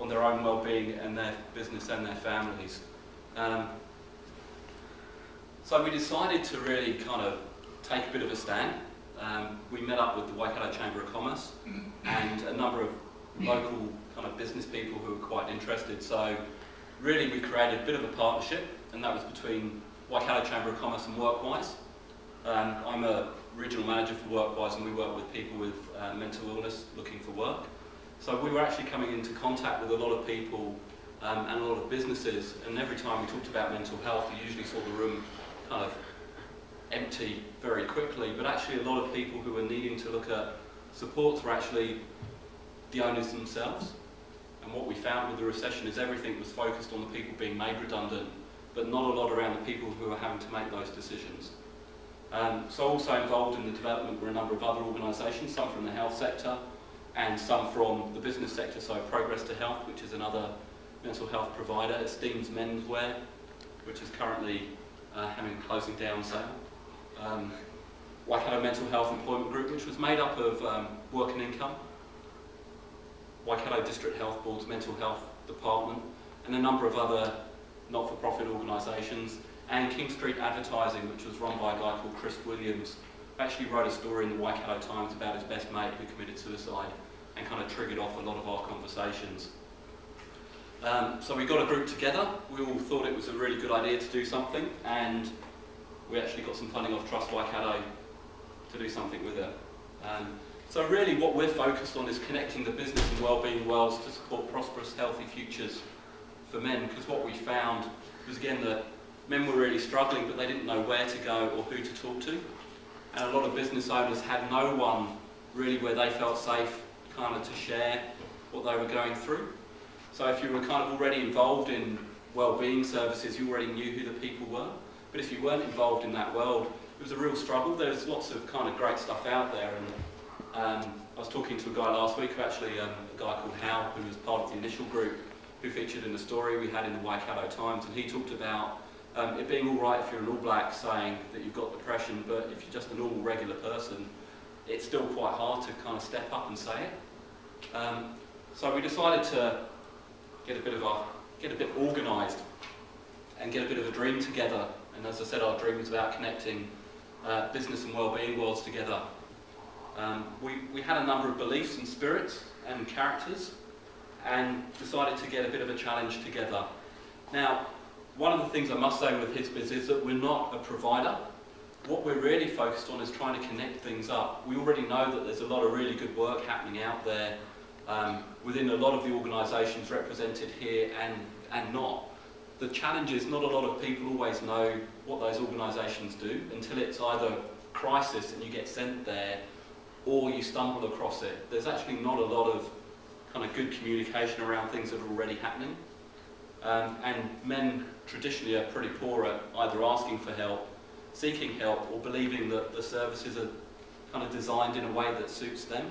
on their own well-being and their business and their families. So we decided to really kind of take a bit of a stand. We met up with the Waikato Chamber of Commerce and a number of local kind of business people who were quite interested. So really we created a bit of a partnership, and that was between Waikato Chamber of Commerce and Workwise. I'm a regional manager for Workwise, and we work with people with mental illness looking for work. So we were actually coming into contact with a lot of people and a lot of businesses, and every time we talked about mental health, you usually saw the room kind of empty very quickly, but actually a lot of people who were needing to look at supports were actually the owners themselves. And what we found with the recession is everything was focused on the people being made redundant, but not a lot around the people who were having to make those decisions. So also involved in the development were a number of other organisations, some from the health sector and some from the business sector, so Progress to Health, which is another mental health provider, Esteem's Menswear, which is currently having a closing down sale. Waikato Mental Health Employment Group, which was made up of Work and Income, Waikato District Health Board's Mental Health Department, and a number of other not-for-profit organisations, and King Street Advertising, which was run by a guy called Chris Williams, who actually wrote a story in the Waikato Times about his best mate who committed suicide, and kind of triggered off a lot of our conversations. So we got a group together. We all thought it was a really good idea to do something, and we actually got some funding off Trust Waikato to do something with it. So really what we're focused on is connecting the business and wellbeing worlds to support prosperous, healthy futures for men, because what we found was, again, that men were really struggling, but they didn't know where to go or who to talk to. And a lot of business owners had no one really where they felt safe kind of to share what they were going through. So if you were kind of already involved in wellbeing services, you already knew who the people were. But if you weren't involved in that world, it was a real struggle. There's lots of kind of great stuff out there. And I was talking to a guy last week, actually, a guy called Hal, who was part of the initial group, who featured in the story we had in the Waikato Times, and he talked about it being all right if you're an All Black saying that you've got depression, but if you're just a normal, regular person, it's still quite hard to kind of step up and say it. So we decided to get a bit organised and get a bit of a dream together. And as I said, our dream was about connecting business and wellbeing worlds together. We had a number of beliefs and spirits and characters, and decided to get a bit of a challenge together. Now, one of the things I must say with HisBiz is that we're not a provider. What we're really focused on is trying to connect things up. We already know that there's a lot of really good work happening out there within a lot of the organisations represented here and not. The challenge is not a lot of people always know what those organisations do until it's either crisis and you get sent there, or you stumble across it. There's actually not a lot of kind of good communication around things that are already happening. And men traditionally are pretty poor at either asking for help, seeking help, or believing that the services are kind of designed in a way that suits them.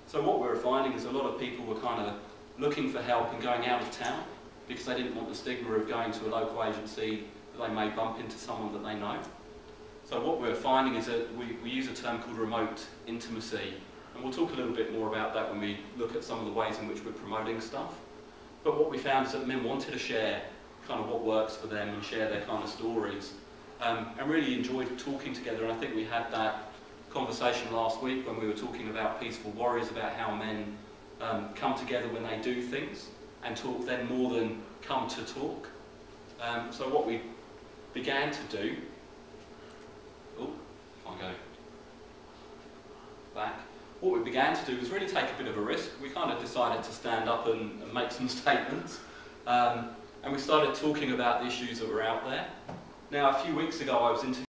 So what we were finding is a lot of people were kind of looking for help and going out of town because they didn't want the stigma of going to a local agency that they may bump into someone that they know. So what we're finding is that we use a term called remote intimacy, and we'll talk a little bit more about that when we look at some of the ways in which we're promoting stuff. But what we found is that men wanted to share kind of what works for them and share their kind of stories, and really enjoyed talking together. And I think we had that conversation last week when we were talking about peaceful warriors, about how men come together when they do things and talk then more than come to talk. So what we began to do, what we began to do was really take a bit of a risk. We kind of decided to stand up and make some statements, and we started talking about the issues that were out there. Now, a few weeks ago I was interviewing